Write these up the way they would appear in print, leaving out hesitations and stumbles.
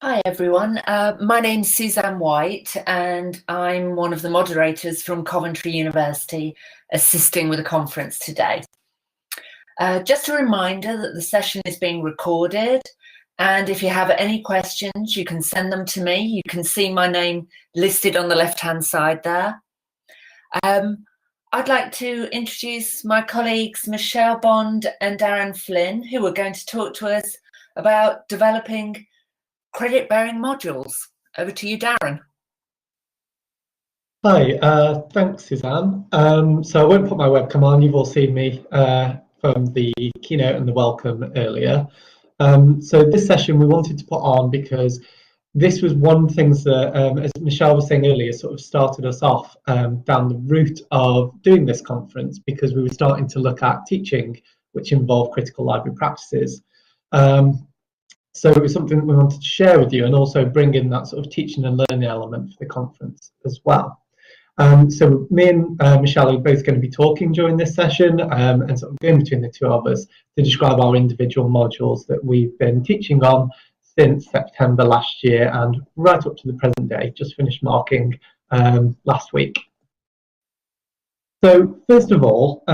Hi everyone, my name's Suzanne White and I'm one of the moderators from Coventry University assisting with the conference today. Just a reminder that the session is being recorded, and if you have any questions you can send them to me. You can see my name listed on the left hand side there. I'd like to introduce my colleagues Michelle Bond and Darren Flynn, who are going to talk to us about developing credit-bearing modules. Over to you, Darren. Hi, thanks, Suzanne. So I won't put my webcam on. You've all seen me from the keynote and the welcome earlier. So this session we wanted to put on because this was one of the things that, as Michelle was saying earlier, sort of started us off down the route of doing this conference, because we were starting to look at teaching which involved critical library practices. So it was something that we wanted to share with you, and also bring in that sort of teaching and learning element for the conference as well. So me and Michelle are both going to be talking during this session, and sort of going between the two of us to describe our individual modules that we've been teaching on since September last year and right up to the present day. Just finished marking last week. So first of all,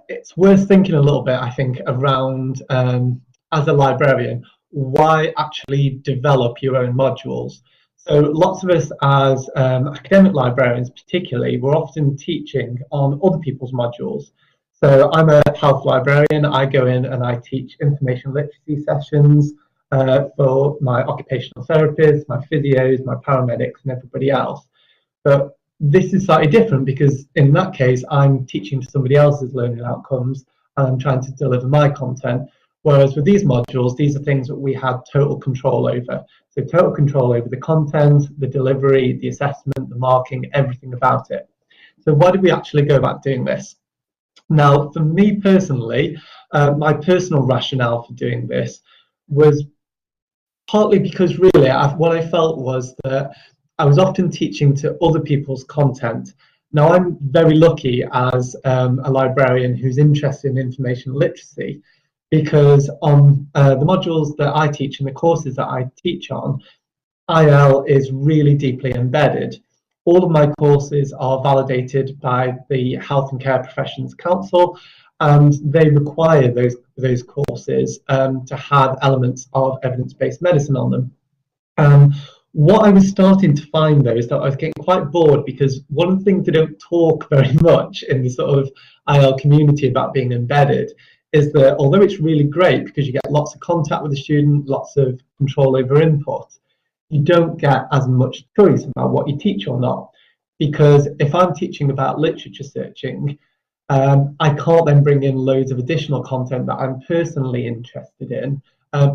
it's worth thinking a little bit, I think, around as a librarian, why actually develop your own modules. So lots of us as academic librarians particularly, we're often teaching on other people's modules. So I'm a health librarian. I go in and I teach information literacy sessions for my occupational therapists, my physios, my paramedics and everybody else. But this is slightly different, because in that case I'm teaching to somebody else's learning outcomes and I'm trying to deliver my content. Whereas with these modules, these are things that we had total control over. So total control over the content, the delivery, the assessment, the marking, everything about it. So why did we actually go about doing this? Now, for me personally, my personal rationale for doing this was partly because really what I felt was that I was often teaching to other people's content. Now, I'm very lucky as a librarian who's interested in information literacy, because on the modules that I teach and the courses that I teach on, IL is really deeply embedded. All of my courses are validated by the Health and Care Professions Council, and they require those courses to have elements of evidence-based medicine on them. What I was starting to find, though, is that I was getting quite bored, because one of the things they don't talk very much in the sort of IL community about being embedded is that although it's really great because you get lots of contact with the student, lots of control over input, you don't get as much choice about what you teach or not. Because if I'm teaching about literature searching, I can't then bring in loads of additional content that I'm personally interested in,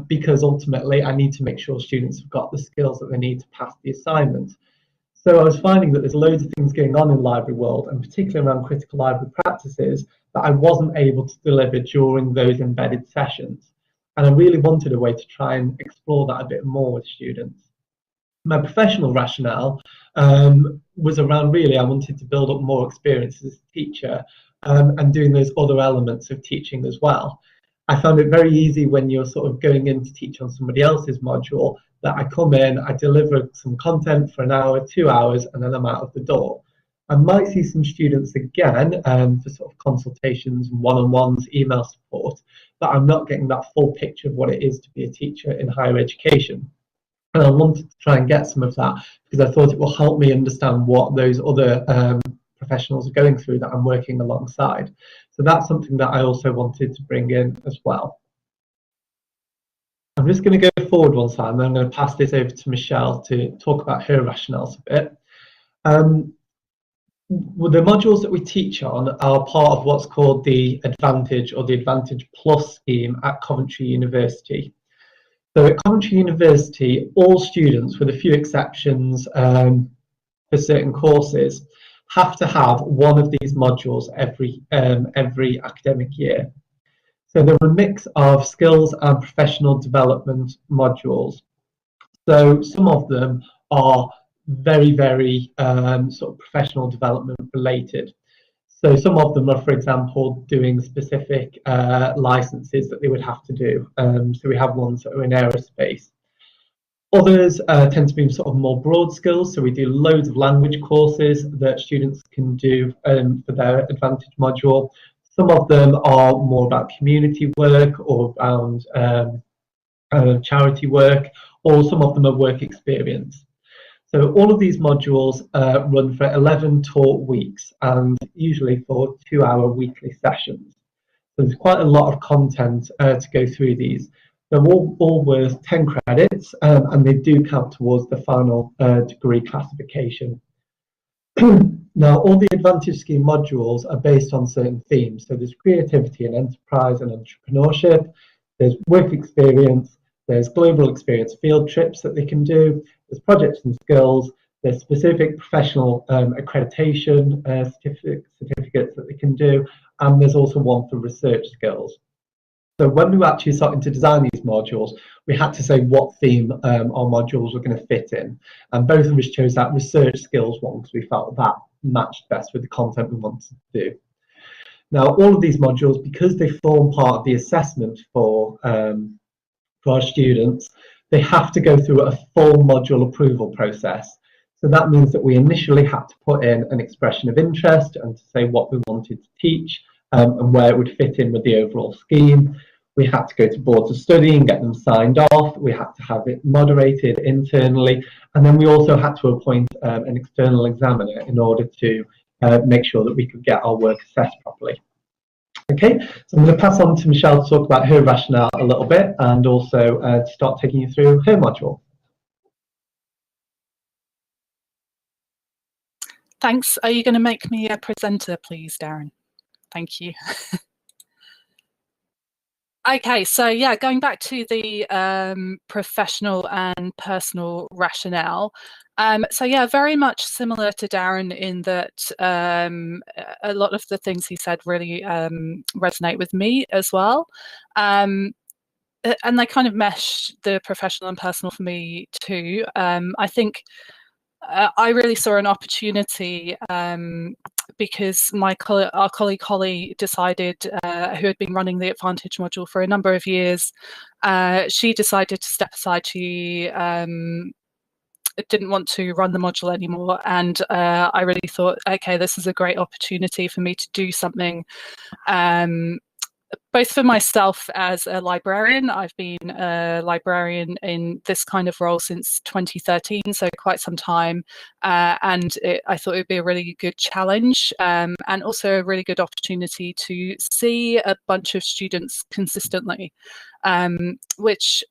because ultimately I need to make sure students have got the skills that they need to pass the assignment. So I was finding that there's loads of things going on in the library world, and particularly around critical library practices, that I wasn't able to deliver during those embedded sessions. And I really wanted a way to try and explore that a bit more with students. My professional rationale was around, really, I wanted to build up more experience as a teacher, and doing those other elements of teaching as well. I found it very easy when you're sort of going in to teach on somebody else's module, that I come in, I deliver some content for an hour, 2 hours, and then I'm out of the door. I might see some students again for sort of consultations and one-on-ones, email support, but I'm not getting that full picture of what it is to be a teacher in higher education. And I wanted to try and get some of that, because I thought it will help me understand what those other professionals are going through that I'm working alongside. So that's something that I also wanted to bring in as well. I'm just going to go forward one time, and I'm going to pass this over to Michelle to talk about her rationales a bit. Well, the modules that we teach on are part of what's called the Advantage or the Advantage Plus scheme at Coventry University. So at Coventry University, all students, with a few exceptions for certain courses, have to have one of these modules every academic year. So they're a mix of skills and professional development modules. So some of them are very, very sort of professional development related. So some of them are, for example, doing specific licenses that they would have to do. So we have ones that are in aerospace. Others tend to be sort of more broad skills, so we do loads of language courses that students can do for their Advantage module. Some of them are more about community work or around charity work, or some of them are work experience. So all of these modules run for 11 taught weeks and usually for 2-hour weekly sessions. So there's quite a lot of content to go through these. They're all worth 10 credits and they do count towards the final degree classification. Now, all the Advantage Scheme modules are based on certain themes. So there's creativity and enterprise and entrepreneurship, there's work experience, there's global experience field trips that they can do, there's projects and skills, there's specific professional accreditation certificates that they can do, and there's also one for research skills. So when we were actually starting to design these modules, we had to say what theme our modules were going to fit in. And both of us chose that research skills one because we felt that matched best with the content we wanted to do. Now, all of these modules, because they form part of the assessment for our students, they have to go through a full module approval process. So that means that we initially had to put in an expression of interest and to say what we wanted to teach and where it would fit in with the overall scheme. We had to go to boards of study and get them signed off. We had to have it moderated internally. And then we also had to appoint an external examiner in order to make sure that we could get our work assessed properly. Okay, so I'm going to pass on to Michelle to talk about her rationale a little bit and also to start taking you through her module. Thanks. Are you going to make me a presenter, please, Darren? Thank you. Okay, so yeah, going back to the professional and personal rationale. So yeah, very much similar to Darren in that a lot of the things he said really resonate with me as well. And they kind of mesh the professional and personal for me too. I think I really saw an opportunity because our colleague Holly decided, who had been running the Advantage module for a number of years, she decided to step aside. She didn't want to run the module anymore, and I really thought, okay, this is a great opportunity for me to do something both for myself as a librarian. I've been a librarian in this kind of role since 2013, so quite some time, and I thought it would be a really good challenge and also a really good opportunity to see a bunch of students consistently. Which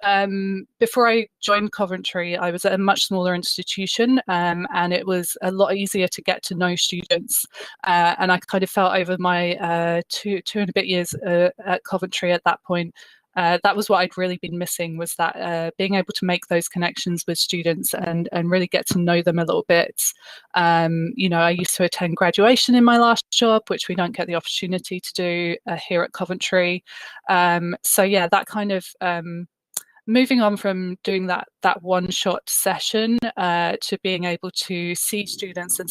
before I joined Coventry, I was at a much smaller institution, and it was a lot easier to get to know students. And I kind of felt over my two and a bit years at Coventry at that point, that was what I'd really been missing, was that being able to make those connections with students and really get to know them a little bit. You know, I used to attend graduation in my last job, which we don't get the opportunity to do here at Coventry. So yeah, that kind of moving on from doing that one-shot session to being able to see students and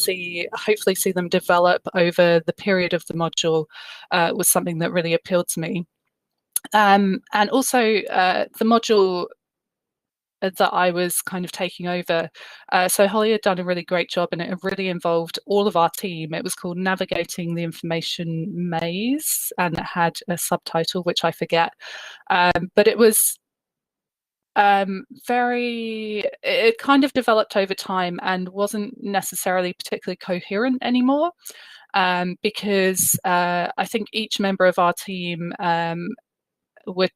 hopefully see them develop over the period of the module was something that really appealed to me. And also the module that I was kind of taking over. So Holly had done a really great job, and it really involved all of our team. It was called Navigating the Information Maze, and it had a subtitle, which I forget. But it was it kind of developed over time and wasn't necessarily particularly coherent anymore, because I think each member of our team were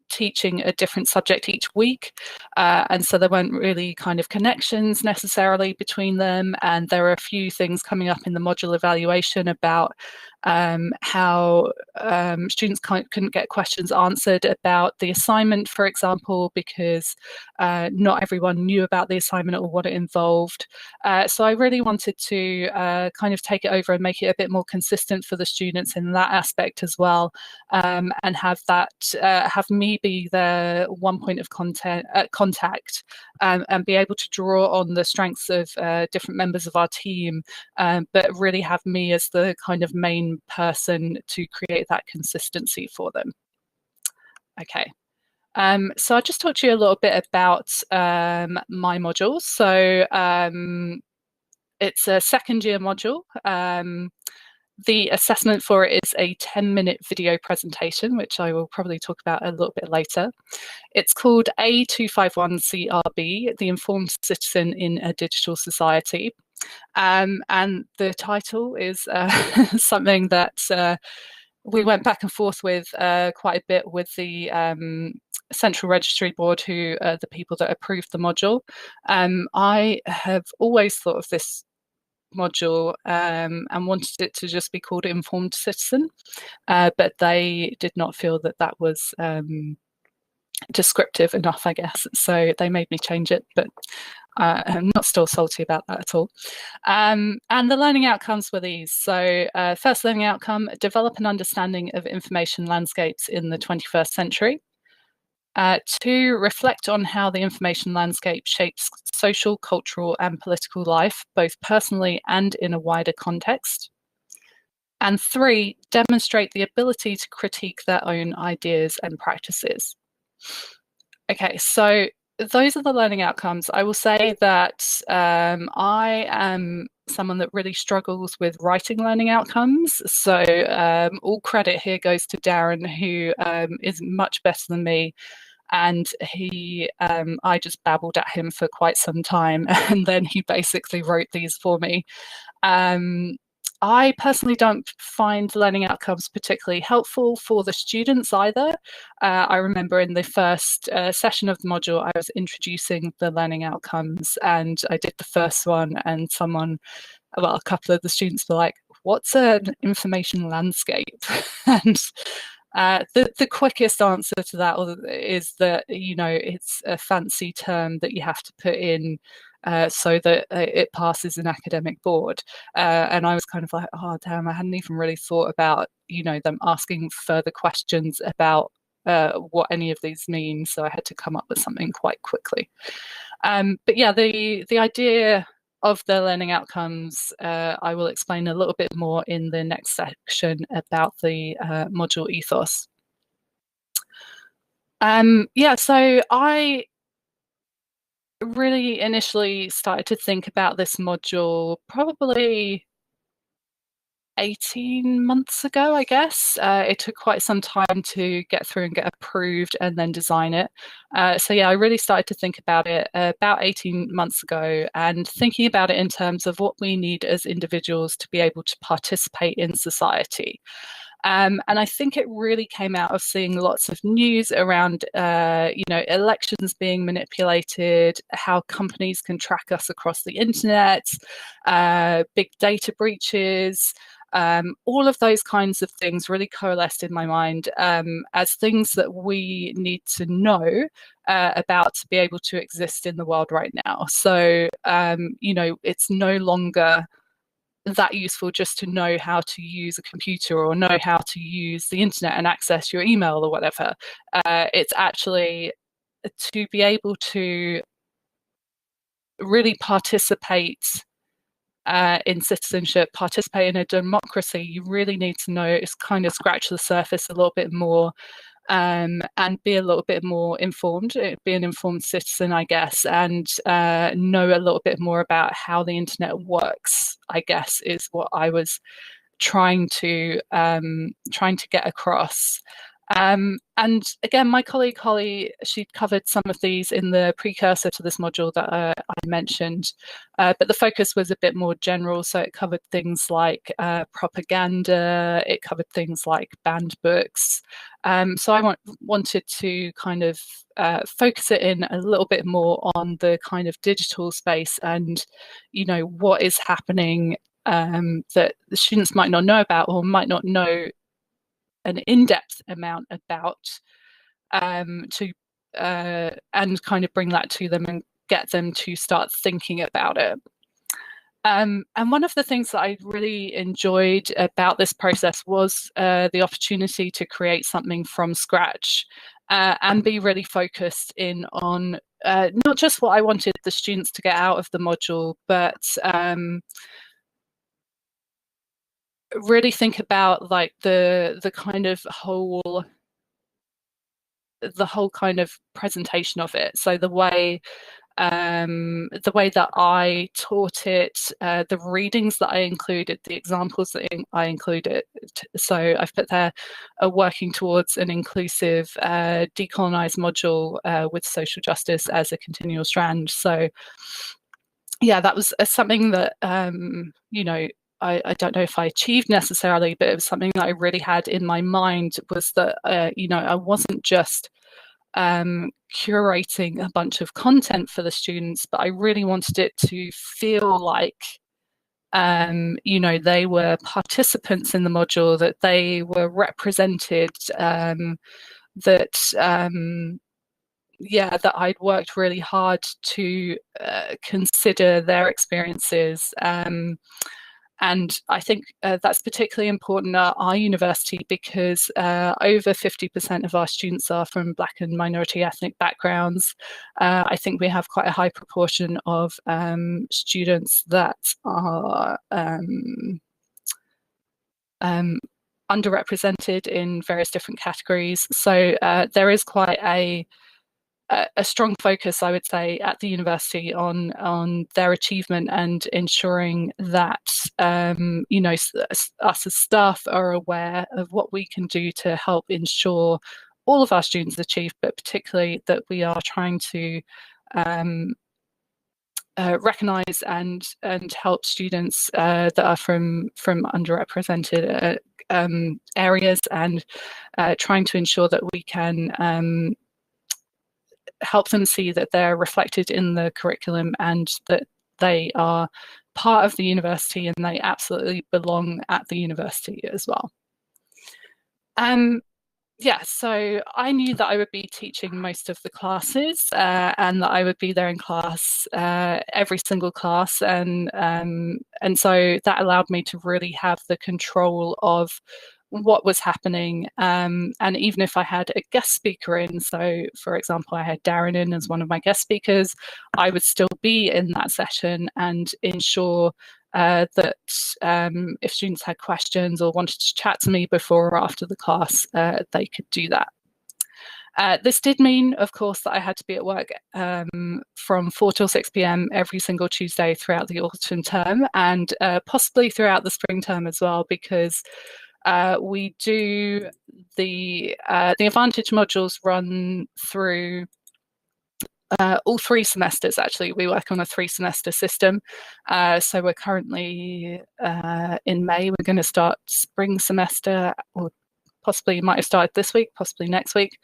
teaching a different subject each week, and so there weren't really kind of connections necessarily between them, and there were a few things coming up in the module evaluation about how students couldn't get questions answered about the assignment, for example, because not everyone knew about the assignment or what it involved. So I really wanted to kind of take it over and make it a bit more consistent for the students in that aspect as well, and have me be the one point of contact, and be able to draw on the strengths of different members of our team, but really have me as the kind of main person to create that consistency for them. Okay. So I'll just talk to you a little bit about my module. So it's a second year module. The assessment for it is a 10-minute video presentation, which I will probably talk about a little bit later. It's called A251CRB, The Informed Citizen in a Digital Society. And the title is something that we went back and forth with quite a bit with the Central Registry Board, who are the people that approved the module. I have always thought of this module and wanted it to just be called Informed Citizen, but they did not feel that that was descriptive enough, I guess. So they made me change it, but I'm not still salty about that at all. And the learning outcomes were these. So first learning outcome, develop an understanding of information landscapes in the 21st century. 2, reflect on how the information landscape shapes social, cultural, and political life, both personally and in a wider context. And 3, demonstrate the ability to critique their own ideas and practices. Okay, so those are the learning outcomes. I will say that I am someone that really struggles with writing learning outcomes. So all credit here goes to Darren, who is much better than me. And I just babbled at him for quite some time, and then he basically wrote these for me. I personally don't find learning outcomes particularly helpful for the students either. I remember in the first session of the module, I was introducing the learning outcomes, and I did the first one, and a couple of the students were like, "What's an information landscape?" And the quickest answer to that is that, it's a fancy term that you have to put in so that it passes an academic board. And I was kind of like, oh, damn, I hadn't even really thought about, them asking further questions about what any of these mean. So I had to come up with something quite quickly. But yeah, the idea of the learning outcomes, I will explain a little bit more in the next section about the module ethos. So I really initially started to think about this module probably 18 months ago, I guess. It took quite some time to get through and get approved and then design it. I really started to think about it about 18 months ago, and thinking about it in terms of what we need as individuals to be able to participate in society. And I think it really came out of seeing lots of news around, elections being manipulated, how companies can track us across the internet, big data breaches. All of those kinds of things really coalesced in my mind as things that we need to know about to be able to exist in the world right now. So, it's no longer that useful just to know how to use a computer or know how to use the internet and access your email or whatever. It's actually to be able to really participate in citizenship, participate in a democracy. You really need to know, it's kind of scratch the surface a little bit more, and be a little bit more informed, be an informed citizen, I guess, and know a little bit more about how the internet works, I guess, is what I was trying to get across. And again, my colleague Holly, she covered some of these in the precursor to this module that I mentioned, but the focus was a bit more general. So it covered things like propaganda, it covered things like banned books. So I wanted to kind of focus it in a little bit more on the kind of digital space and, what is happening that the students might not know about or might not know an in-depth amount about, and kind of bring that to them and get them to start thinking about it. And one of the things that I really enjoyed about this process was the opportunity to create something from scratch and be really focused in on not just what I wanted the students to get out of the module, but really think about like the kind of whole the whole kind of presentation of it. So the way that I taught it, the readings that I included, the examples that I included. So I've put there working towards an inclusive decolonized module with social justice as a continual strand. So yeah, that was something that, you know, I don't know if I achieved necessarily, but it was something that I really had in my mind, was that, you know, I wasn't just curating a bunch of content for the students, but I really wanted it to feel like, you know, they were participants in the module, that they were represented, that I'd worked really hard to consider their experiences. And I think that's particularly important at our university, because over 50% of our students are from Black and minority ethnic backgrounds. I think we have quite a high proportion of students that are underrepresented in various different categories. So there is quite a strong focus, I would say, at the university on their achievement and ensuring that, you know, us as staff are aware of what we can do to help ensure all of our students achieve, but particularly that we are trying to recognise and help students that are from underrepresented areas, and trying to ensure that we can help them see that they're reflected in the curriculum and that they are part of the university and they absolutely belong at the university as well. Yeah, so I knew that I would be teaching most of the classes and that I would be there in class, every single class, and so that allowed me to really have the control of what was happening. And even if I had a guest speaker in, so for example, I had Darren in as one of my guest speakers, I would still be in that session and ensure that if students had questions or wanted to chat to me before or after the class, they could do that. This did mean, of course, that I had to be at work from 4 till 6 p.m. every single Tuesday throughout the autumn term, and possibly throughout the spring term as well, because we do the Advantage modules run through all 3 semesters. Actually, we work on a 3-semester system. So we're currently in May, we're going to start spring semester, or possibly might have started this week, possibly next week.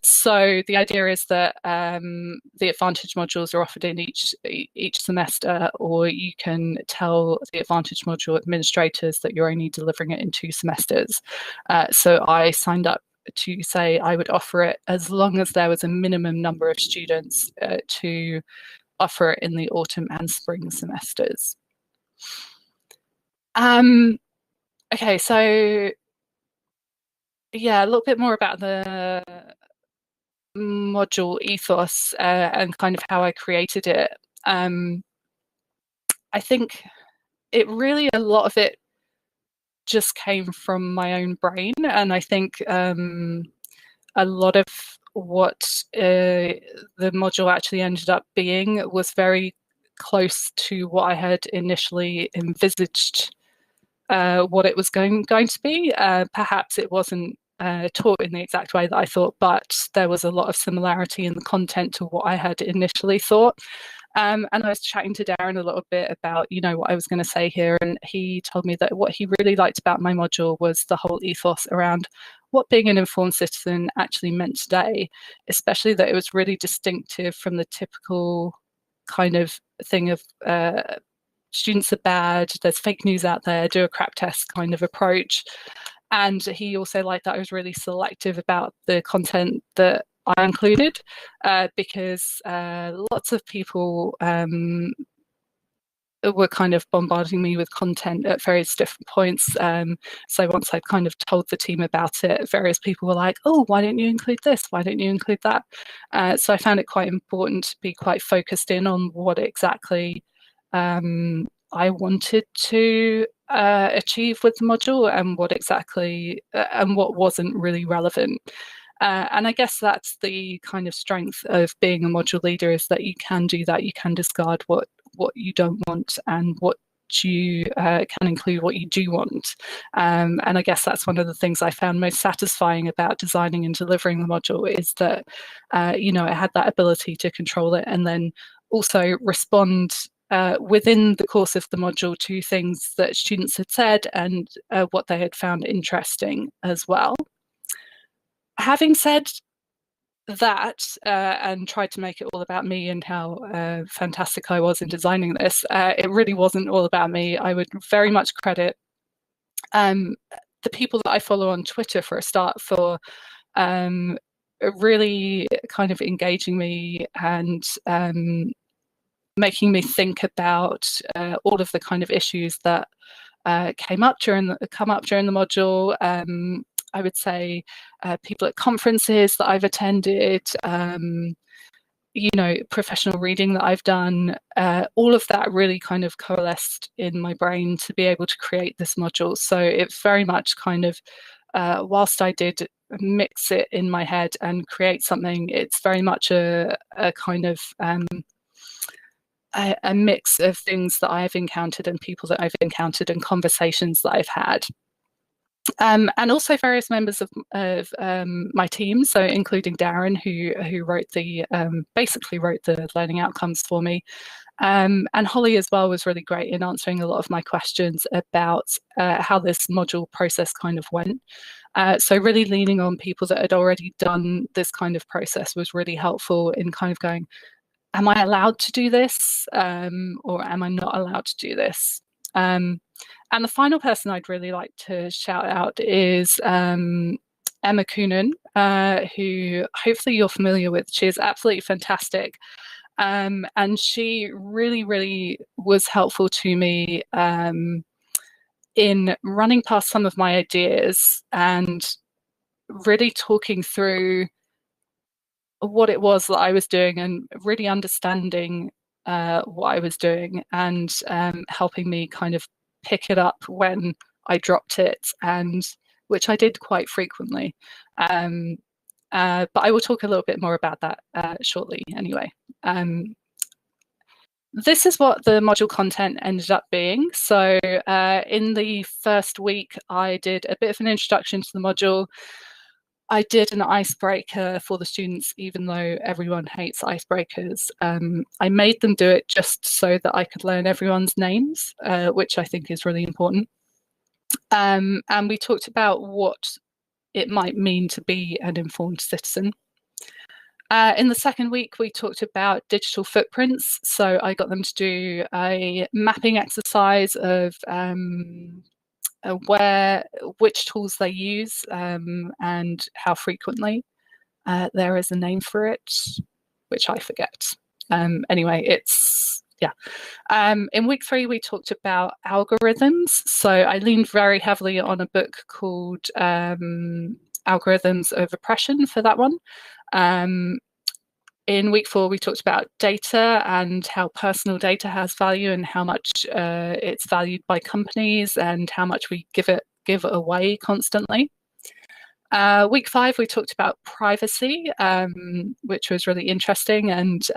So the idea is that the Advantage modules are offered in each semester, or you can tell the Advantage module administrators that you're only delivering it in 2 semesters. So I signed up to say I would offer it as long as there was a minimum number of students to offer it in the autumn and spring semesters. Okay, so yeah, a little bit more about the module ethos and kind of how I created it. I think a lot of it just came from my own brain, and I think a lot of what the module actually ended up being was very close to what I had initially envisaged what it was going to be. Perhaps it wasn't taught in the exact way that I thought, but there was a lot of similarity in the content to what I had initially thought. And I was chatting to Darren a little bit about, you know, what I was going to say here, and he told me that what he really liked about my module was the whole ethos around what being an informed citizen actually meant today, especially that it was really distinctive from the typical kind of thing of students are bad, there's fake news out there, do a crap test kind of approach. And he also liked that I was really selective about the content that I included, because lots of people were kind of bombarding me with content at various different points. So once I'd kind of told the team about it, various people were like, oh, why don't you include this? Why don't you include that? So I found it quite important to be quite focused in on what exactly I wanted to achieve with the module, and what exactly and what wasn't really relevant. And I guess that's the kind of strength of being a module leader, is that you can do that. You can discard what you don't want, and what you can include what you do want. And I guess that's one of the things I found most satisfying about designing and delivering the module, is that it had that ability to control it, and then also respond within the course of the module to things that students had said, and what they had found interesting as well. Having said that, and tried to make it all about me and how fantastic I was in designing this, it really wasn't all about me. I would very much credit the people that I follow on Twitter, for a start, for really kind of engaging me and making me think about all of the kind of issues that come up during the module. I would say people at conferences that I've attended, professional reading that I've done, all of that really kind of coalesced in my brain to be able to create this module. So it's very much kind of, whilst I did mix it in my head and create something, it's very much a kind of a mix of things that I've encountered and people that I've encountered and conversations that I've had. And also various members of my team, so including Darren, who wrote basically wrote the learning outcomes for me, and Holly as well was really great in answering a lot of my questions about how this module process kind of went. So really leaning on people that had already done this kind of process was really helpful in kind of going, am I allowed to do this, or am I not allowed to do this? And the final person I'd really like to shout out is Emma Coonan, who hopefully you're familiar with. She is absolutely fantastic. And she really, really was helpful to me in running past some of my ideas and really talking through what it was that I was doing, and really understanding what I was doing, and helping me kind of pick it up when I dropped it, and which I did quite frequently. But I will talk a little bit more about that shortly anyway. This is what the module content ended up being. So in the first week, I did a bit of an introduction to the module. I did an icebreaker for the students, even though everyone hates icebreakers. I made them do it just so that I could learn everyone's names, which I think is really important. And we talked about what it might mean to be an informed citizen. In the second week, we talked about digital footprints. So I got them to do a mapping exercise of which tools they use, and how frequently. There is a name for it, which I forget. Anyway, in week 3, we talked about algorithms. So I leaned very heavily on a book called Algorithms of Oppression for that one. In week 4, we talked about data and how personal data has value, and how much it's valued by companies, and how much we give away constantly. Week 5, we talked about privacy, which was really interesting, and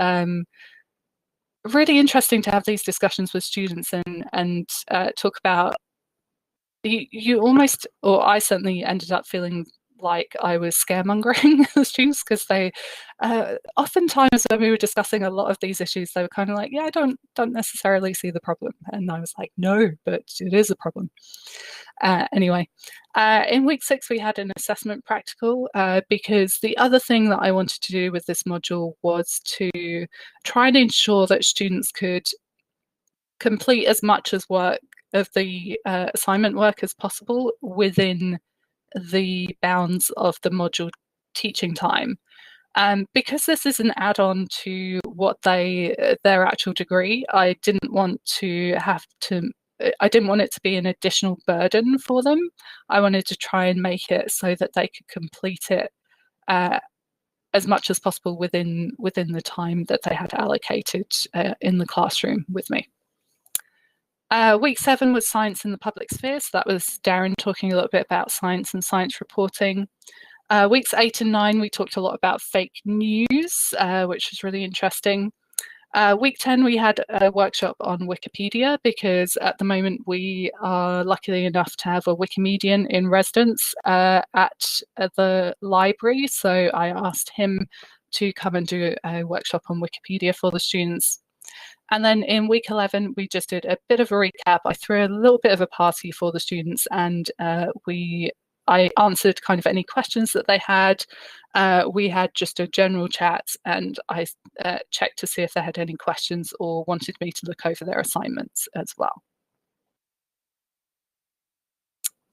really interesting to have these discussions with students and talk about. You almost, or I certainly ended up feeling like I was scaremongering the students, because they oftentimes when we were discussing a lot of these issues, they were kind of like, yeah, I don't necessarily see the problem. And I was like, no, but it is a problem. Anyway, in week 6, we had an assessment practical, because the other thing that I wanted to do with this module was to try and ensure that students could complete as much as work of the assignment work as possible within the bounds of the module teaching time. Because this is an add-on to what their actual degree, I didn't want it to be an additional burden for them. I wanted to try and make it so that they could complete it as much as possible within the time that they had allocated in the classroom with me. Week 7 was science in the public sphere. So that was Darren talking a little bit about science and science reporting. Weeks 8 and 9, we talked a lot about fake news, which was really interesting. Week 10, we had a workshop on Wikipedia because at the moment we are lucky enough to have a Wikimedian in residence at the library. So I asked him to come and do a workshop on Wikipedia for the students. And then in week 11, we just did a bit of a recap. I threw a little bit of a party for the students, and I answered kind of any questions that they had. We had just a general chat, and I checked to see if they had any questions or wanted me to look over their assignments as well.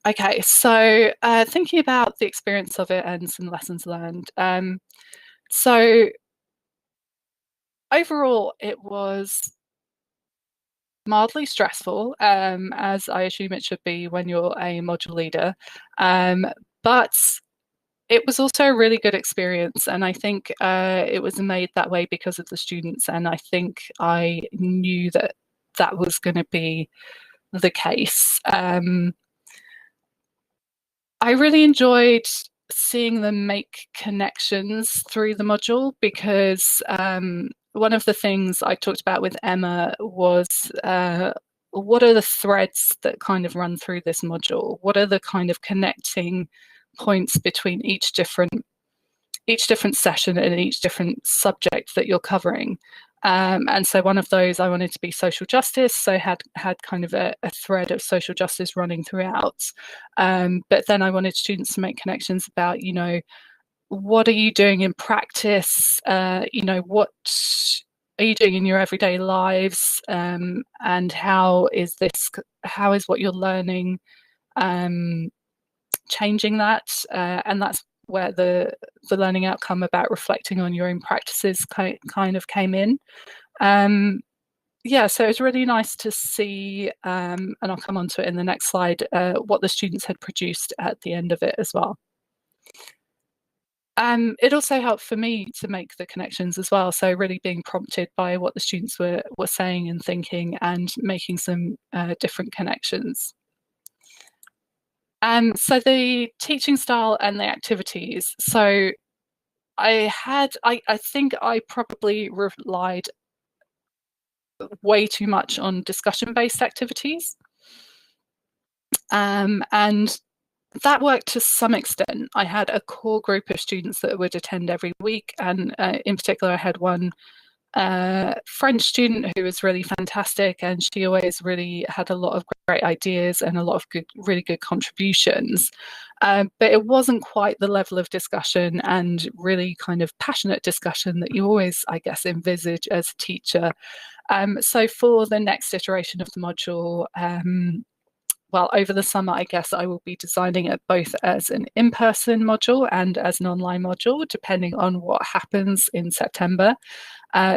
Okay, so thinking about the experience of it and some lessons learned. So overall, it was mildly stressful, as I assume it should be when you're a module leader, but it was also a really good experience, and I think it was made that way because of the students, and I think I knew that that was going to be the case. I really enjoyed seeing them make connections through the module because one of the things I talked about with Emma was what are the threads that kind of run through this module? What are the kind of connecting points between each different session and each different subject that you're covering? And so one of those I wanted to be social justice, so had kind of a thread of social justice running throughout. But then I wanted students to make connections about, you know, what are you doing in practice? You know, what are you doing in your everyday lives? And how is what you're learning changing that? And that's where the learning outcome about reflecting on your own practices kind of came in. Yeah, so it was really nice to see, and I'll come on to it in the next slide, what the students had produced at the end of it as well. It also helped for me to make the connections as well, so really being prompted by what the students were saying and thinking and making some different connections. So the teaching style and the activities. So I think I probably relied way too much on discussion-based activities. And that worked to some extent. I had a core group of students that would attend every week, and in particular I had one French student who was really fantastic, and she always really had a lot of great ideas and a lot of really good contributions. But it wasn't quite the level of discussion and really kind of passionate discussion that you always, I guess, envisage as a teacher. So for the next iteration of the module, well, over the summer, I guess I will be designing it both as an in-person module and as an online module, depending on what happens in September.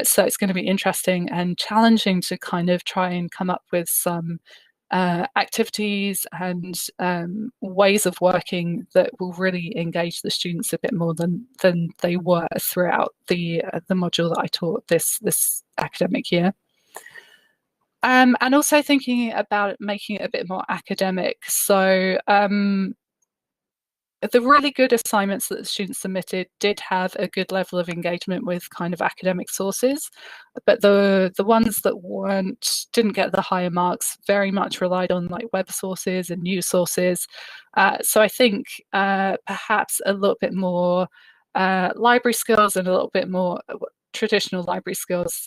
So it's going to be interesting and challenging to kind of try and come up with some activities and ways of working that will really engage the students a bit more than they were throughout the module that I taught this academic year. And also thinking about making it a bit more academic. So the really good assignments that the students submitted did have a good level of engagement with kind of academic sources, but the ones that didn't get the higher marks very much relied on like web sources and news sources. So I think perhaps a little bit more library skills and a little bit more traditional library skills,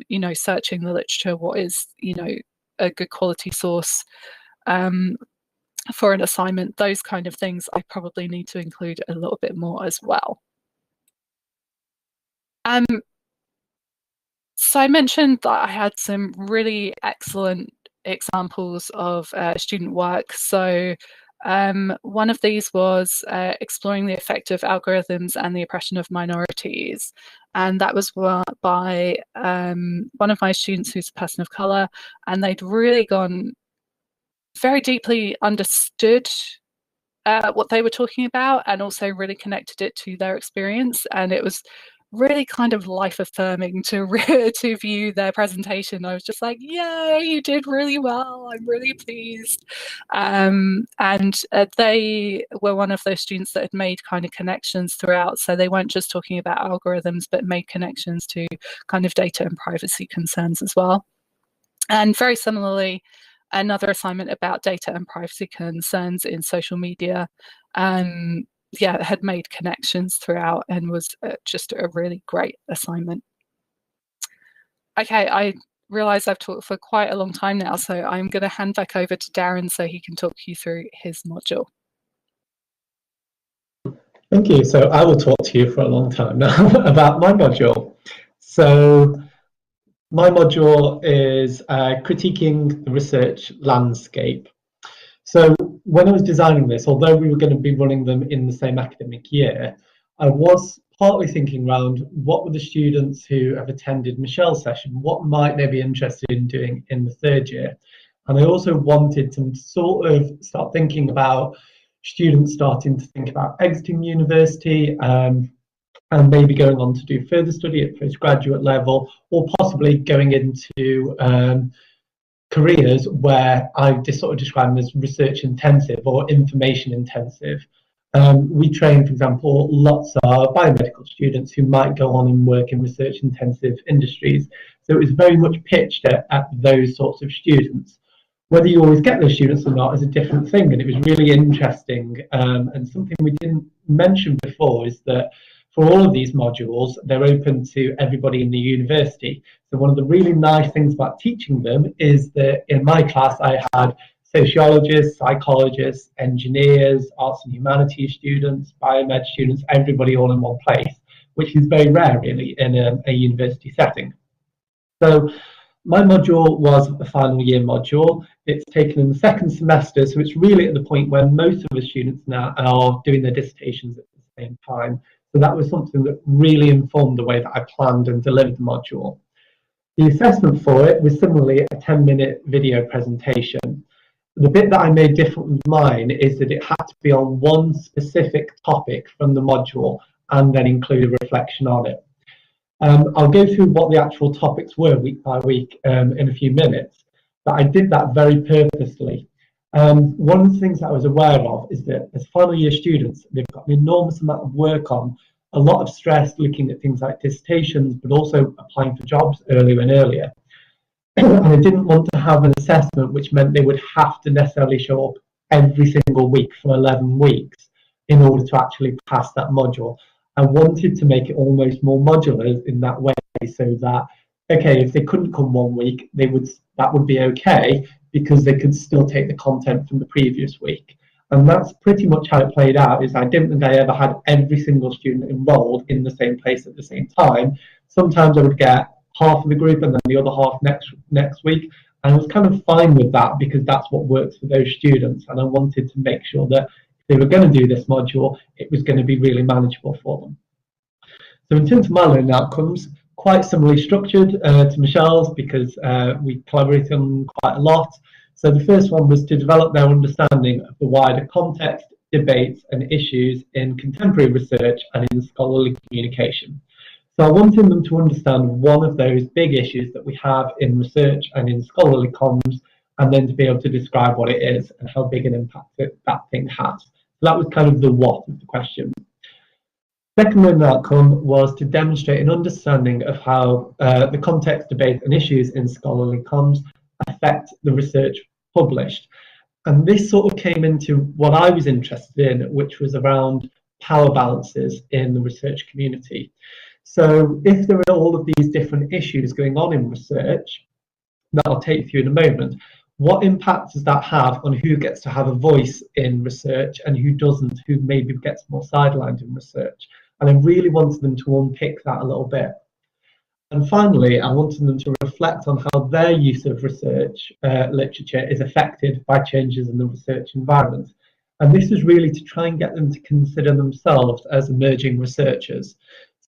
you know, searching the literature, what is, you know, a good quality source for an assignment, those kind of things I probably need to include a little bit more as well. So I mentioned that I had some really excellent examples of student work. So one of these was exploring the effect of algorithms and the oppression of minorities. And that was by one of my students who's a person of colour, and they'd really gone very deeply understood what they were talking about and also really connected it to their experience. And it was really kind of life affirming to view their presentation. I was just like, yay, you did really well. I'm really pleased. And they were one of those students that had made kind of connections throughout. So they weren't just talking about algorithms, but made connections to kind of data and privacy concerns as well. And very similarly, another assignment about data and privacy concerns in social media. Had made connections throughout and was just a really great assignment. Okay, I realise I've talked for quite a long time now, so I'm going to hand back over to Darren so he can talk you through his module. Thank you. So I will talk to you for a long time now about my module. So my module is critiquing the research landscape. So when I was designing this, although we were going to be running them in the same academic year, I was partly thinking around what were the students who have attended Michelle's session, what might they be interested in doing in the third year? And I also wanted to sort of start thinking about students starting to think about exiting university and maybe going on to do further study at postgraduate level, or possibly going into careers where I sort of describe them as research intensive or information intensive. We train, for example, lots of biomedical students who might go on and work in research intensive industries. So it was very much pitched at those sorts of students. Whether you always get those students or not is a different thing, and it was really interesting. And something we didn't mention before is that for all of these modules, they're open to everybody in the university. So one of the really nice things about teaching them is that in my class I had sociologists, psychologists, engineers, arts and humanities students, biomed students, everybody all in one place, which is very rare really in a university setting. So my module was a final year module. It's taken in the second semester, so it's really at the point where most of the students now are doing their dissertations at the same time. So that was something that really informed the way that I planned and delivered the module. The assessment for it was similarly a 10-minute video presentation. The bit that I made different with mine is that it had to be on one specific topic from the module and then include a reflection on it. I'll go through what the actual topics were week by week in a few minutes, but I did that very purposely. One of the things that I was aware of is that as final year students, they've got an enormous amount of work on, a lot of stress looking at things like dissertations, but also applying for jobs earlier and earlier. And I didn't want to have an assessment which meant they would have to necessarily show up every single week for 11 weeks in order to actually pass that module. I wanted to make it almost more modular in that way, so that, okay, if they couldn't come one week, that would be okay, because they could still take the content from the previous week. And that's pretty much how it played out. Is I didn't think I ever had every single student enrolled in the same place at the same time. Sometimes I would get half of the group and then the other half next week. And I was kind of fine with that because that's what works for those students. And I wanted to make sure that if they were going to do this module, it was going to be really manageable for them. So in terms of my learning outcomes, quite similarly structured to Michelle's, because we collaborated on quite a lot. So the first one was to develop their understanding of the wider context, debates and issues in contemporary research and in scholarly communication. So I wanted them to understand one of those big issues that we have in research and in scholarly comms, and then to be able to describe what it is and how big an impact that thing has. So that was kind of the what of the question. Second learning outcome was to demonstrate an understanding of how the context, debate and issues in scholarly comms affect the research published. And this sort of came into what I was interested in, which was around power balances in the research community. So if there are all of these different issues going on in research, that I'll take you through in a moment, what impact does that have on who gets to have a voice in research and who doesn't, who maybe gets more sidelined in research? And I really wanted them to unpick that a little bit. And finally, I wanted them to reflect on how their use of research literature is affected by changes in the research environment. And this is really to try and get them to consider themselves as emerging researchers.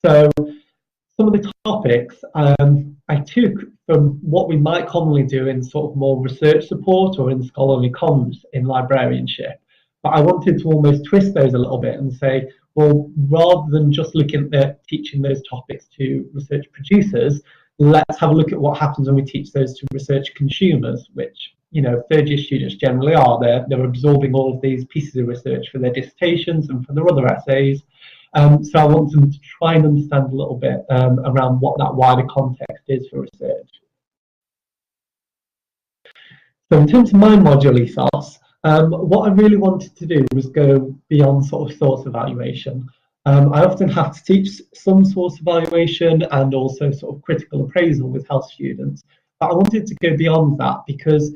So some of the topics I took from what we might commonly do in sort of more research support or in scholarly comms in librarianship. But I wanted to almost twist those a little bit and say, well, rather than just looking at teaching those topics to research producers, let's have a look at what happens when we teach those to research consumers, which, you know, third year students generally are. They're absorbing all of these pieces of research for their dissertations and for their other essays. So I want them to try and understand a little bit around what that wider context is for research. So in terms of my module ethos, what I really wanted to do was go beyond sort of source evaluation. I often have to teach some source evaluation and also sort of critical appraisal with health students, but I wanted to go beyond that because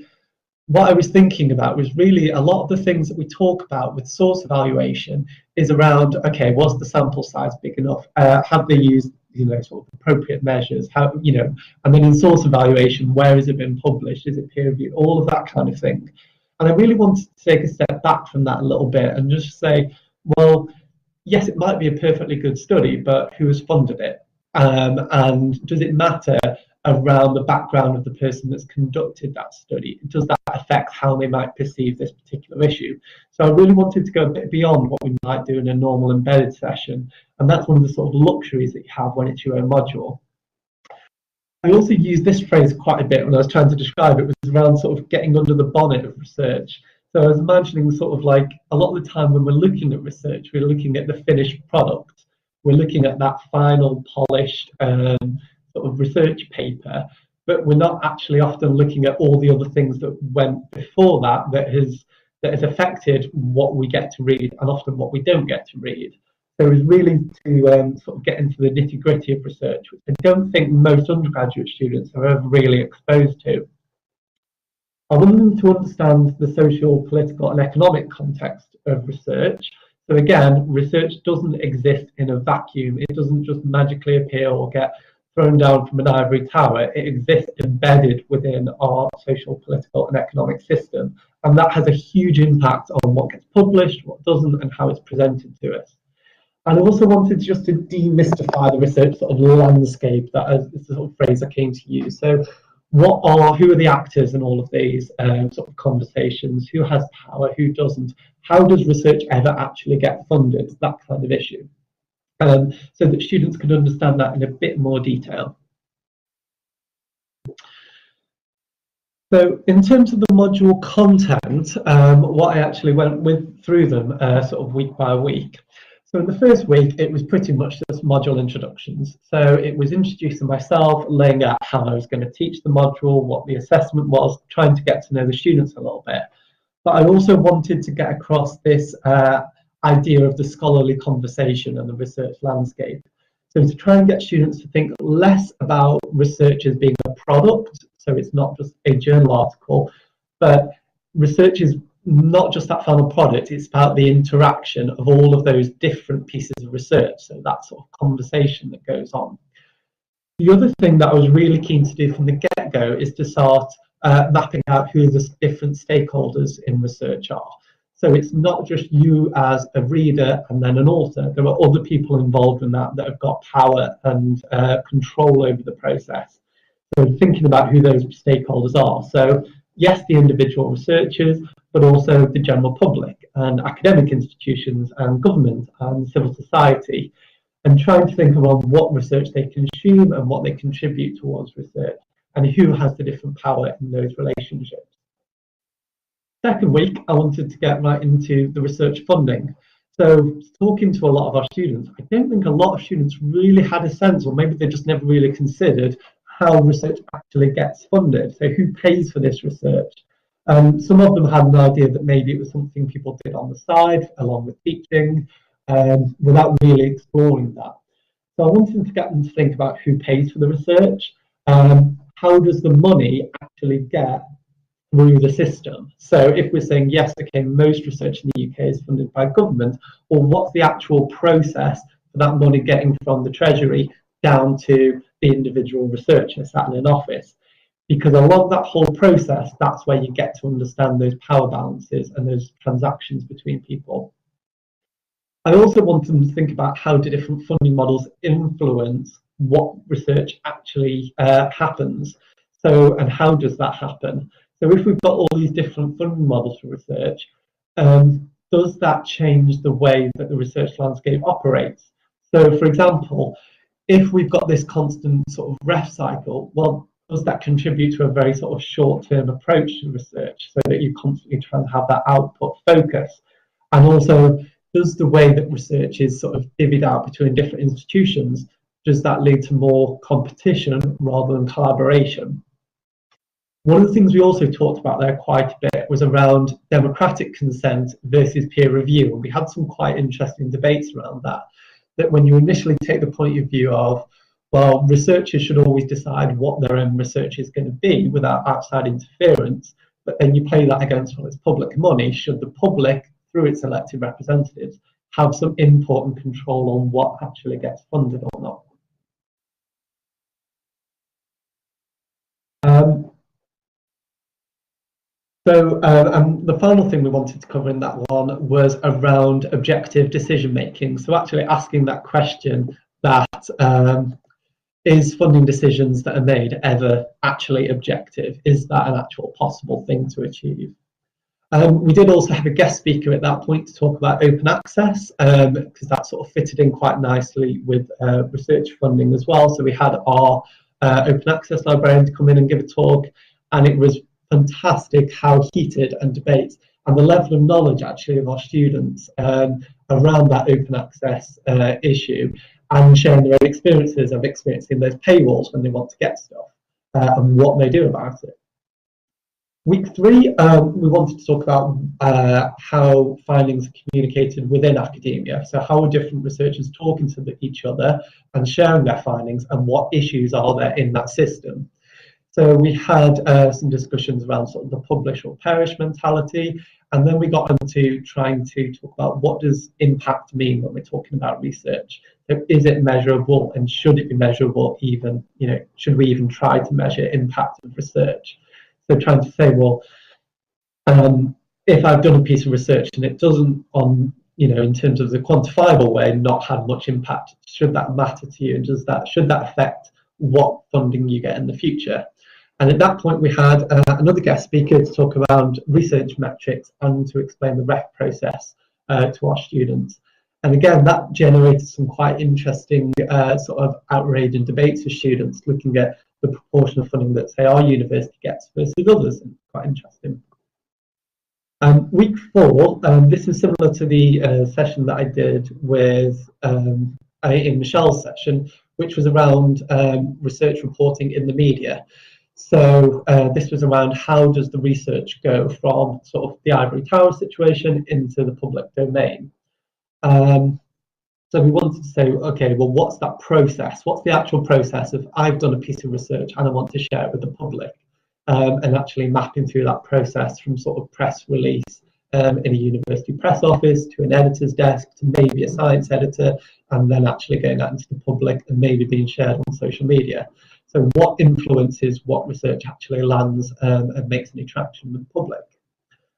what I was thinking about was really a lot of the things that we talk about with source evaluation is around, okay, was the sample size big enough? Have they used, you know, sort of appropriate measures? How, you know, and then in source evaluation, where has it been published? Is it peer reviewed? All of that kind of thing. And I really wanted to take a step back from that a little bit and just say, well, yes, it might be a perfectly good study, but who has funded it? And does it matter around the background of the person that's conducted that study? Does that affect how they might perceive this particular issue? So I really wanted to go a bit beyond what we might do in a normal embedded session, and that's one of the sort of luxuries that you have when it's your own module. I also used this phrase quite a bit when I was trying to describe it, was around sort of getting under the bonnet of research. So I was imagining sort of like a lot of the time when we're looking at research, we're looking at the finished product. We're looking at that final polished sort of research paper, but we're not actually often looking at all the other things that went before that has affected what we get to read and often what we don't get to read. So it was really to sort of get into the nitty-gritty of research, which I don't think most undergraduate students are ever really exposed to. I wanted them to understand the social, political and economic context of research. So again, research doesn't exist in a vacuum. It doesn't just magically appear or get thrown down from an ivory tower. It exists embedded within our social, political and economic system. And that has a huge impact on what gets published, what doesn't, and how it's presented to us. And I also wanted just to demystify the research sort of landscape, that is the sort of phrase I came to use. So who are the actors in all of these sort of conversations? Who has power, who doesn't? How does research ever actually get funded? That kind of issue. So that students can understand that in a bit more detail. So in terms of the module content, what I actually went through them sort of week by week. So in the first week, it was pretty much just module introductions. So it was introducing myself, laying out how I was going to teach the module, what the assessment was, trying to get to know the students a little bit. But I also wanted to get across this idea of the scholarly conversation and the research landscape. So to try and get students to think less about research as being a product, so it's not just a journal article, but research is not just that final product, it's about the interaction of all of those different pieces of research, so that sort of conversation that goes on. The other thing that I was really keen to do from the get-go is to start mapping out who the different stakeholders in research are. So it's not just you as a reader and then an author. There are other people involved in that have got power and control over the process. So thinking about who those stakeholders are. So yes, the individual researchers, but also the general public and academic institutions and government and civil society, and trying to think about what research they consume and what they contribute towards research and who has the different power in those relationships. Second week, I wanted to get right into the research funding. So talking to a lot of our students, I don't think a lot of students really had a sense, or maybe they just never really considered how research actually gets funded. So who pays for this research? Some of them had an idea that maybe it was something people did on the side, along with teaching, without really exploring that. So I wanted to get them to think about who pays for the research. How does the money actually get through the system? So if we're saying, yes, okay, most research in the UK is funded by government, or what's the actual process for that money getting from the Treasury down to the individual researcher sat in an office? Because along that whole process, that's where you get to understand those power balances and those transactions between people. I also want them to think about how do different funding models influence what research actually happens. So, and how does that happen? So if we've got all these different funding models for research, does that change the way that the research landscape operates? So, for example, if we've got this constant sort of ref cycle, well, does that contribute to a very sort of short-term approach to research so that you constantly try and have that output focus? And also, does the way that research is sort of divvied out between different institutions, does that lead to more competition rather than collaboration? One of the things we also talked about there quite a bit was around democratic consent versus peer review. And we had some quite interesting debates around that. That when you initially take the point of view of, well, researchers should always decide what their own research is going to be without outside interference, but then you play that against, well, it's public money. Should the public, through its elected representatives, have some input and control on what actually gets funded or not? And the final thing we wanted to cover in that one was around objective decision making. So actually asking that question that is funding decisions that are made ever actually objective? Is that an actual possible thing to achieve? We did also have a guest speaker at that point to talk about open access, because that sort of fitted in quite nicely with research funding as well. So we had our open access librarian to come in and give a talk, and it was fantastic how heated and debates and the level of knowledge actually of our students around that open access issue, and sharing their own experiences of experiencing those paywalls when they want to get stuff and what they do about it. Week 3, we wanted to talk about how findings are communicated within academia. So how are different researchers talking to each other and sharing their findings, and what issues are there in that system? So we had some discussions around sort of the publish or perish mentality, and then we got into trying to talk about what does impact mean when we're talking about research. So is it measurable, and should it be measurable even, should we even try to measure impact of research? So trying to say, well, if I've done a piece of research and it doesn't in terms of the quantifiable way, not had much impact, should that matter to you, and should that affect what funding you get in the future? And at that point, we had another guest speaker to talk around research metrics and to explain the REF process to our students. And again, that generated some quite interesting sort of outrage and debates with students, looking at the proportion of funding that, say, our university gets versus others. And quite interesting. Week 4, this is similar to the session that I did with in Michelle's session, which was around research reporting in the media. So this was around how does the research go from sort of the ivory tower situation into the public domain. So we wanted to say, okay, well, what's that process? What's the actual process of I've done a piece of research and I want to share it with the public, and actually mapping through that process from sort of press release in a university press office to an editor's desk to maybe a science editor, and then actually going out into the public and maybe being shared on social media. So what influences what research actually lands and makes any traction with the public?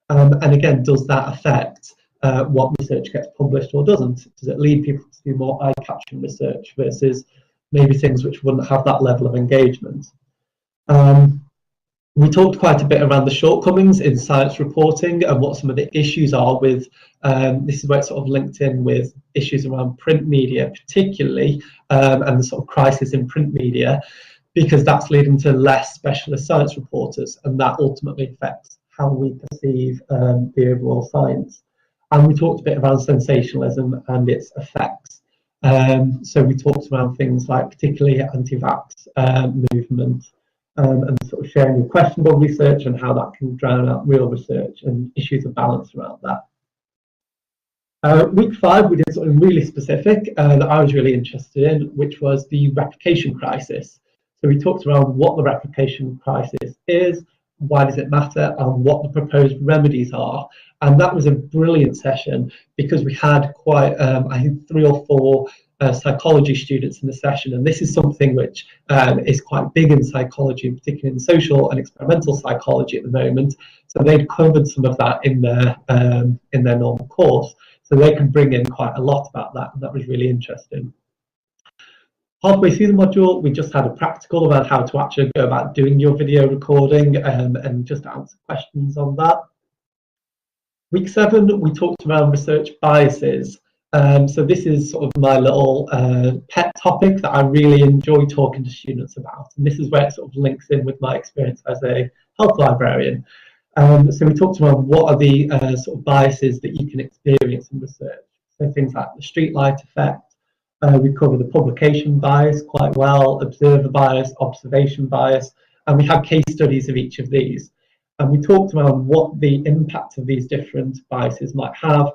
And again, does that affect what research gets published or doesn't? Does it lead people to do more eye-catching research versus maybe things which wouldn't have that level of engagement? We talked quite a bit around the shortcomings in science reporting and what some of the issues are with, this is where it's sort of linked in with issues around print media particularly, and the sort of crisis in print media, because that's leading to less specialist science reporters, and that ultimately affects how we perceive the overall science. And we talked a bit around sensationalism and its effects. So we talked around things like particularly anti-vax movement, and sort of sharing the questionable research and how that can drown out real research and issues of balance around that. Week 5, we did something really specific that I was really interested in, which was the replication crisis. So we talked around what the replication crisis is, why does it matter, and what the proposed remedies are. And that was a brilliant session because we had quite, I think, 3 or 4 psychology students in the session, and this is something which is quite big in psychology, particularly in social and experimental psychology at the moment. So they'd covered some of that in their normal course, so they can bring in quite a lot about that, and that was really interesting. Halfway through the module, we just had a practical about how to actually go about doing your video recording and just answer questions on that. Week 7, we talked around research biases. So this is sort of my little pet topic that I really enjoy talking to students about. And this is where it sort of links in with my experience as a health librarian. So we talked about what are the sort of biases that you can experience in research. So things like the streetlight effect. We cover the publication bias quite well, observer bias, observation bias, and we have case studies of each of these. And we talked about what the impact of these different biases might have,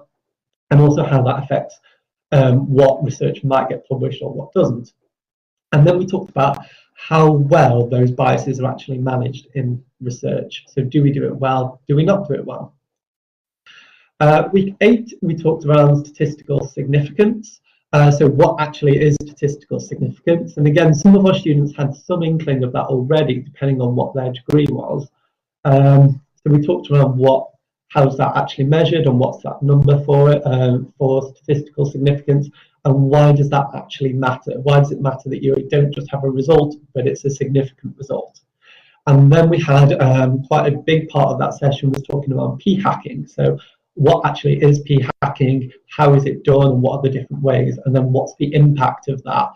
and also how that affects what research might get published or what doesn't. And then we talked about how well those biases are actually managed in research. So do we do it well? Do we not do it well? Week 8, we talked around statistical significance. So what actually is statistical significance? And again, some of our students had some inkling of that already, depending on what their degree was. So we talked around how's that actually measured and what's that number for it, for statistical significance, and why does that actually matter? Why does it matter that you don't just have a result, but it's a significant result? And then we had quite a big part of that session was talking about p-hacking. So what actually is p-hacking, how is it done, and what are the different ways, and then what's the impact of that?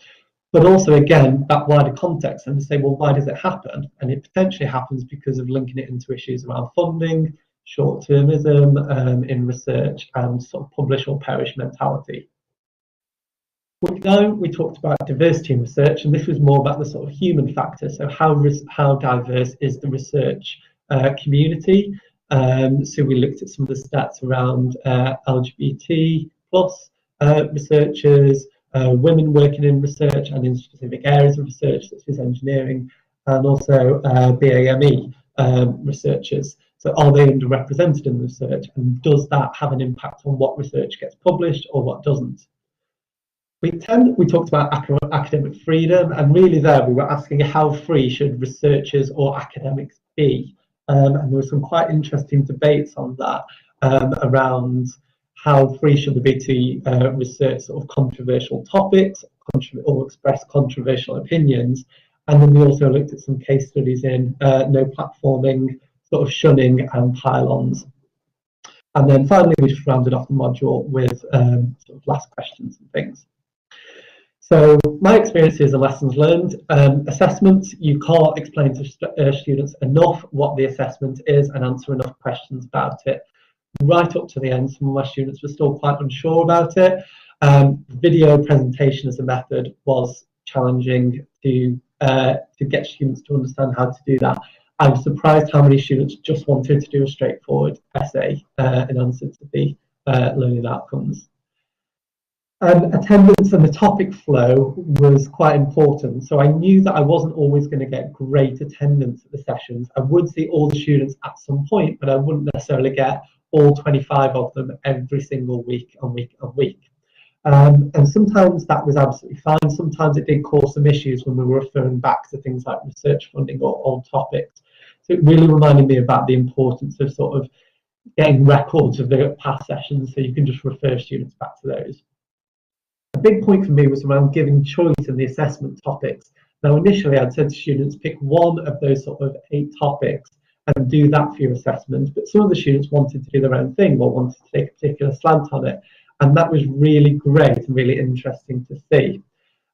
But also, again, that wider context, and to say, well, why does it happen? And it potentially happens because of linking it into issues around funding, short-termism in research, and sort of publish or perish mentality. Week 9, we talked about diversity in research, and this was more about the sort of human factor. So how diverse is the research community? So we looked at some of the stats around LGBT plus researchers, women working in research and in specific areas of research such as engineering, and also BAME researchers. So are they underrepresented in research, and does that have an impact on what research gets published or what doesn't? Week 10, we talked about academic freedom, and really there we were asking how free should researchers or academics be? And there were some quite interesting debates on that around how free should they be to research sort of controversial topics or express controversial opinions. And then we also looked at some case studies in no platforming, sort of shunning and pylons. And then finally, we just rounded off the module with sort of last questions and things. So my experiences and lessons learned. Assessments, you can't explain to students enough what the assessment is and answer enough questions about it. Right up to the end, some of my students were still quite unsure about it. Video presentation as a method was challenging to get students to understand how to do that. I was surprised how many students just wanted to do a straightforward essay in answer to the learning outcomes. Attendance and the topic flow was quite important. So I knew that I wasn't always going to get great attendance at the sessions. I would see all the students at some point, but I wouldn't necessarily get all 25 of them every single week on week. And sometimes that was absolutely fine. Sometimes it did cause some issues when we were referring back to things like research funding or old topics. So it really reminded me about the importance of sort of getting records of the past sessions so you can just refer students back to those. A big point for me was around giving choice in the assessment topics. Now, initially, I'd said to students, pick one of those sort of 8 topics and do that for your assessment. But some of the students wanted to do their own thing or wanted to take a particular slant on it. And that was really great and really interesting to see.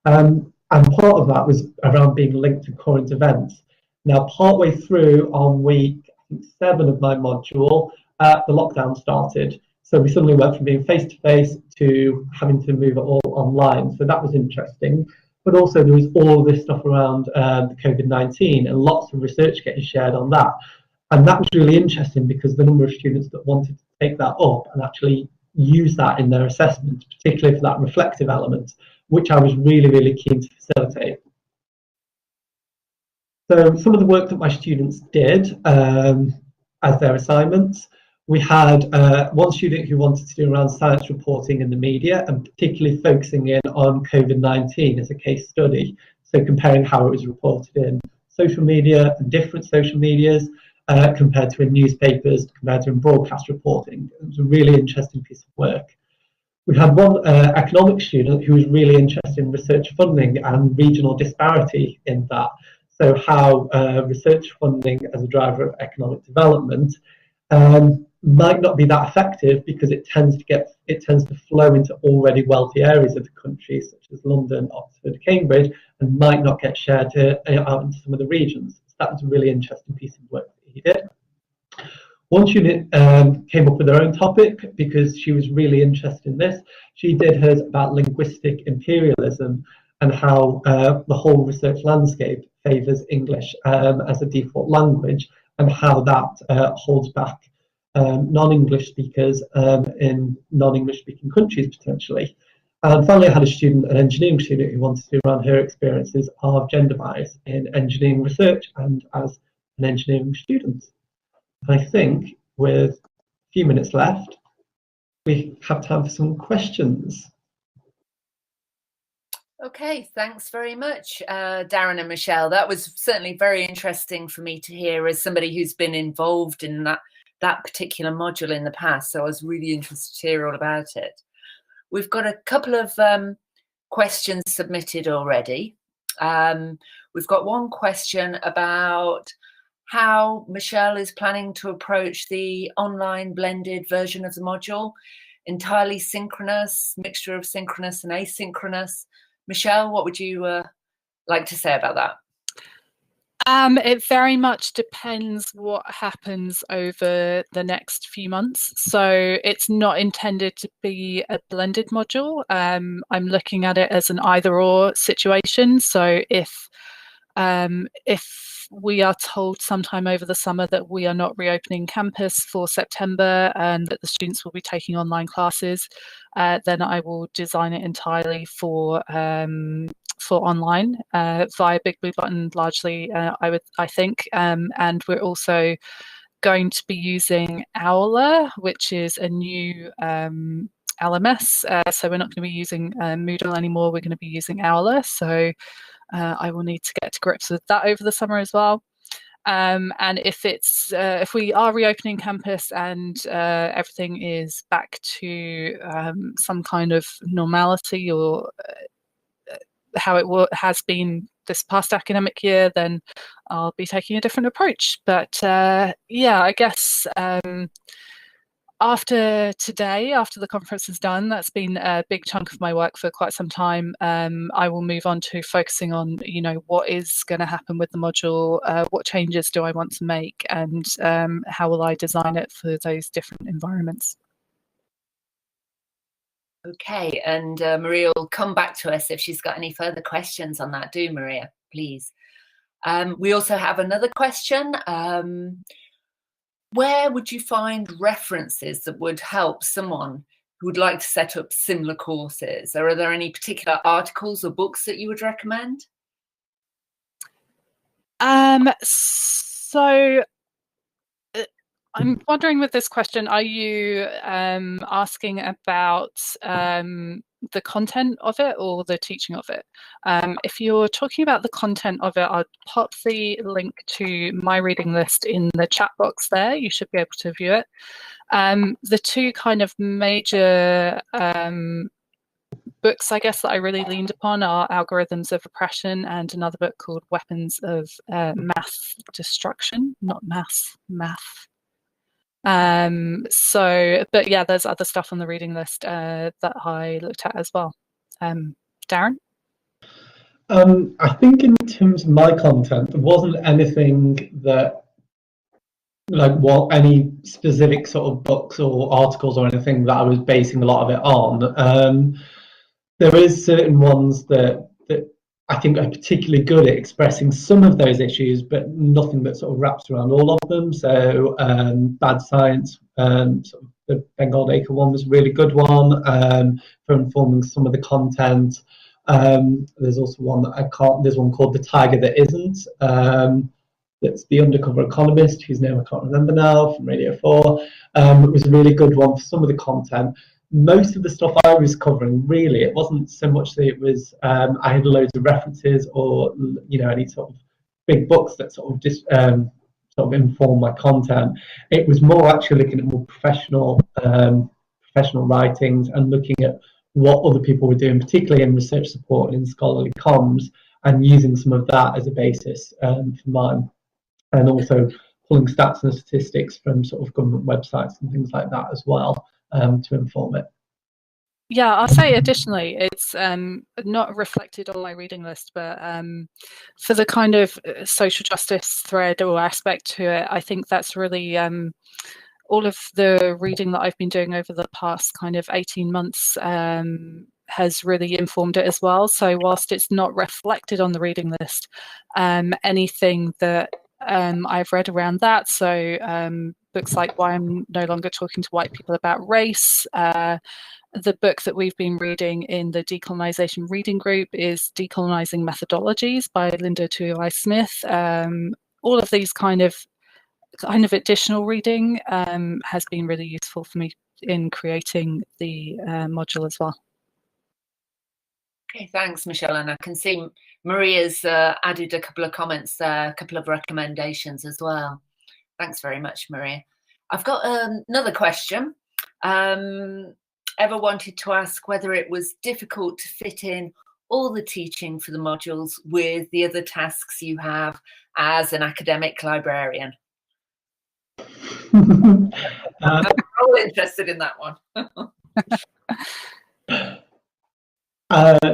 And part of that was around being linked to current events. Now, partway through on week 7 of my module, the lockdown started. So we suddenly went from being face-to-face to having to move it all online. So that was interesting. But also there was all this stuff around the COVID-19 and lots of research getting shared on that. And that was really interesting because the number of students that wanted to take that up and actually use that in their assessment, particularly for that reflective element, which I was really, really keen to facilitate. So some of the work that my students did as their assignments, we had one student who wanted to do around science reporting in the media and particularly focusing in on COVID-19 as a case study. So comparing how it was reported in social media and different social medias compared to in newspapers, compared to in broadcast reporting. It was a really interesting piece of work. We had one economics student who was really interested in research funding and regional disparity in that. So how research funding as a driver of economic development might not be that effective because it tends to flow into already wealthy areas of the country, such as London, Oxford, Cambridge, and might not get shared out into some of the regions. So that was a really interesting piece of work that he did. One student came up with her own topic because she was really interested in this. She did hers about linguistic imperialism and how the whole research landscape favours English as a default language, and how that holds back non-English speakers in non-English speaking countries potentially. And finally, I had an engineering student who wanted to run her experiences of gender bias in engineering research and as an engineering student. I think with a few minutes left, we have time for some questions. Okay, thanks very much, Darren and Michelle. That was certainly very interesting for me to hear as somebody who's been involved in that particular module in the past. So I was really interested to hear all about it. We've got a couple of questions submitted already. We've got one question about how Michelle is planning to approach the online blended version of the module, entirely synchronous, mixture of synchronous and asynchronous. Michelle, what would you like to say about that? It very much depends what happens over the next few months. So it's not intended to be a blended module. I'm looking at it as an either-or situation. So if we are told sometime over the summer that we are not reopening campus for September and that the students will be taking online classes, then I will design it entirely for online via Big Blue Button largely, I think. And we're also going to be using Owler, which is a new LMS. So we're not going to be using Moodle anymore. We're going to be using Owler. So I will need to get to grips with that over the summer as well. And if we are reopening campus and everything is back to some kind of normality or how it has been this past academic year, then I'll be taking a different approach. But yeah, I guess after today, after the conference is done, that's been a big chunk of my work for quite some time. I will move on to focusing on, what is going to happen with the module, what changes do I want to make, and how will I design it for those different environments. Okay, and Maria will come back to us if she's got any further questions on that. Do, Maria, please. We also have another question. Where would you find references that would help someone who would like to set up similar courses? Or are there any particular articles or books that you would recommend? So I'm wondering with this question, are you asking about the content of it or the teaching of it? If you're talking about the content of it, I'll pop the link to my reading list in the chat box there. You should be able to view it. The two kind of major books, I guess, that I really leaned upon are Algorithms of Oppression and another book called Weapons of Mass Destruction, not math. But yeah, there's other stuff on the reading list that I looked at as well. Darren? I think in terms of my content, there wasn't anything that, any specific sort of books or articles or anything that I was basing a lot of it on. There is certain ones that I think are particularly good at expressing some of those issues, but nothing that sort of wraps around all of them. So Bad Science, sort of the Bengal Acre one was a really good one for informing some of the content. There's also one that there's one called The Tiger That Isn't. That's the undercover economist, whose name I can't remember now, from Radio 4. It was a really good one for some of the content. Most of the stuff I was covering, really, it wasn't so much that it was I had loads of references or any sort of big books that sort of inform my content. It was more actually looking at more professional writings and looking at what other people were doing, particularly in research support and in scholarly comms, and using some of that as a basis for mine. And also pulling stats and statistics from sort of government websites and things like that as well, to inform it. Yeah, I'll say additionally, it's not reflected on my reading list, but for the kind of social justice thread or aspect to it, I think that's really all of the reading that I've been doing over the past kind of 18 months has really informed it as well. So whilst it's not reflected on the reading list, anything that I've read around that, so books like Why I'm No Longer Talking to White People About Race, the book that we've been reading in the Decolonisation Reading Group is Decolonising Methodologies by Linda Tuilei-Smith. All of these kind of additional reading has been really useful for me in creating the module as well. Okay, thanks, Michelle. And I can see Maria's added a couple of comments there, a couple of recommendations as well. Thanks very much, Maria. I've got another question. Ever wanted to ask whether it was difficult to fit in all the teaching for the modules with the other tasks you have as an academic librarian? I'm all interested in that one.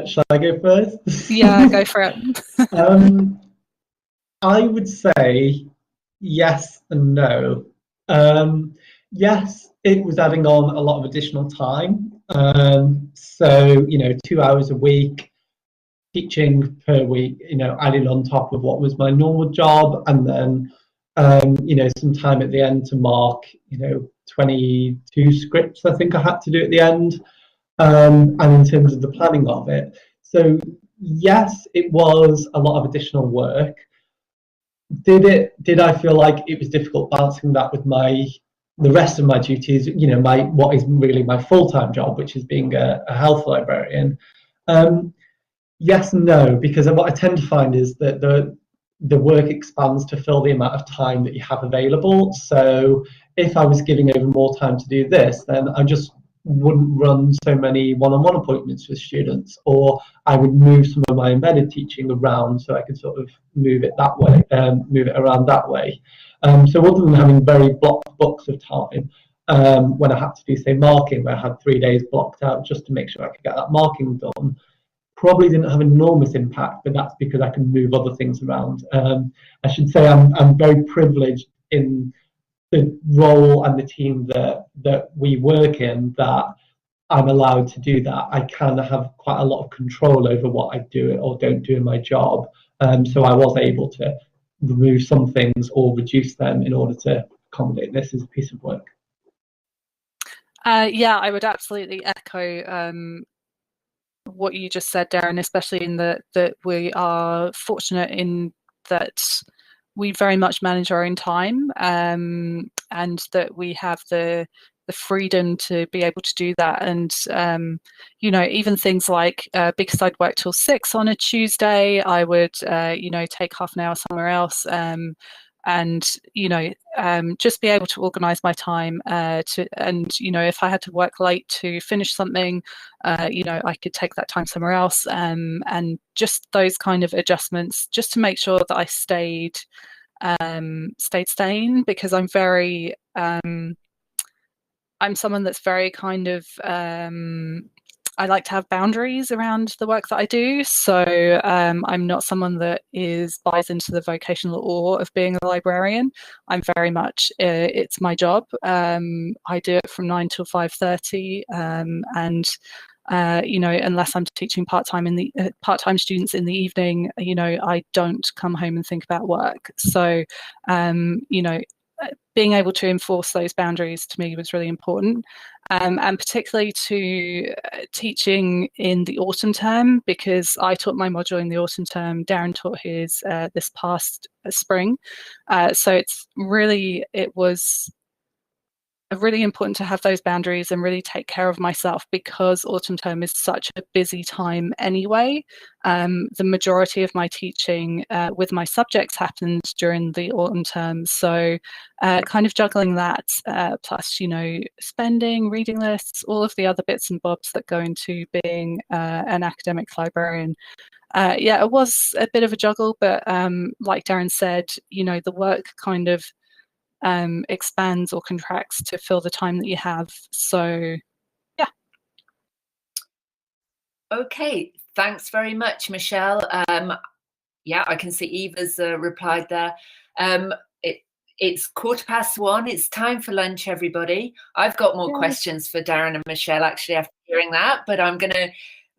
Shall I go first? Yeah, go for it. I would say yes and no. Yes, it was adding on a lot of additional time. So, 2 hours a week, teaching per week, added on top of what was my normal job, and then, some time at the end to mark, 22 scripts I think I had to do at the end, and in terms of the planning of it. So, yes, it was a lot of additional work. Did I feel like it was difficult balancing that with the rest of my duties, what is really my full-time job, which is being a health librarian? Yes and no, because what I tend to find is that the work expands to fill the amount of time that you have available. So if I was giving over more time to do this, then I just wouldn't run so many one-on-one appointments with students, or I would move some of my embedded teaching around so I could sort of move it around that way. So other than having very blocked blocks of time, when I had to do, say, marking, where I had 3 days blocked out just to make sure I could get that marking done, probably didn't have enormous impact, but that's because I can move other things around. I should say I'm very privileged in the role and the team that we work in, that I'm allowed to do that. I kind of have quite a lot of control over what I do or don't do in my job. So I was able to remove some things or reduce them in order to accommodate this as a piece of work. Yeah, I would absolutely echo what you just said, Darren, especially in that we are fortunate in that we very much manage our own time, and that we have the freedom to be able to do that. And even things like because I'd work till 6 on a Tuesday, I would take half an hour somewhere else, and just be able to organize my time if I had to work late to finish something, I could take that time somewhere else, and just those kind of adjustments just to make sure that I stayed sane, because I'm very I'm someone that's very kind of I like to have boundaries around the work that I do. So I'm not someone that buys into the vocational awe of being a librarian. I'm very much, it's my job. I do it from 9 till 5:30, and unless I'm teaching part-time students in the evening, I don't come home and think about work. So, being able to enforce those boundaries to me was really important, and particularly to teaching in the autumn term, because I taught my module in the autumn term. Darren taught his this past spring, so it was really important to have those boundaries and really take care of myself, because autumn term is such a busy time anyway. The majority of my teaching with my subjects happened during the autumn term, so kind of juggling that, plus spending, reading lists, all of the other bits and bobs that go into being an academic librarian. It was a bit of a juggle, but like Darren said, the work kind of expands or contracts to fill the time that you have. So, yeah. Okay, thanks very much, Michelle. Yeah, I can see Eva's replied there. It's 1:15. It's time for lunch, everybody. I've got more questions for Darren and Michelle, actually, after hearing that, but I'm going to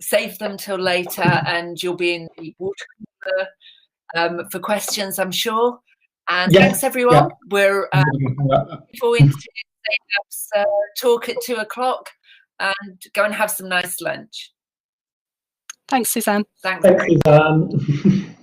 save them till later, and you'll be in the water cooler for questions, I'm sure. And yes, thanks, everyone. Yeah. We're looking forward to Zainab's talk at 2:00 and go and have some nice lunch. Thanks, Suzanne. Thanks. Thanks, Suzanne.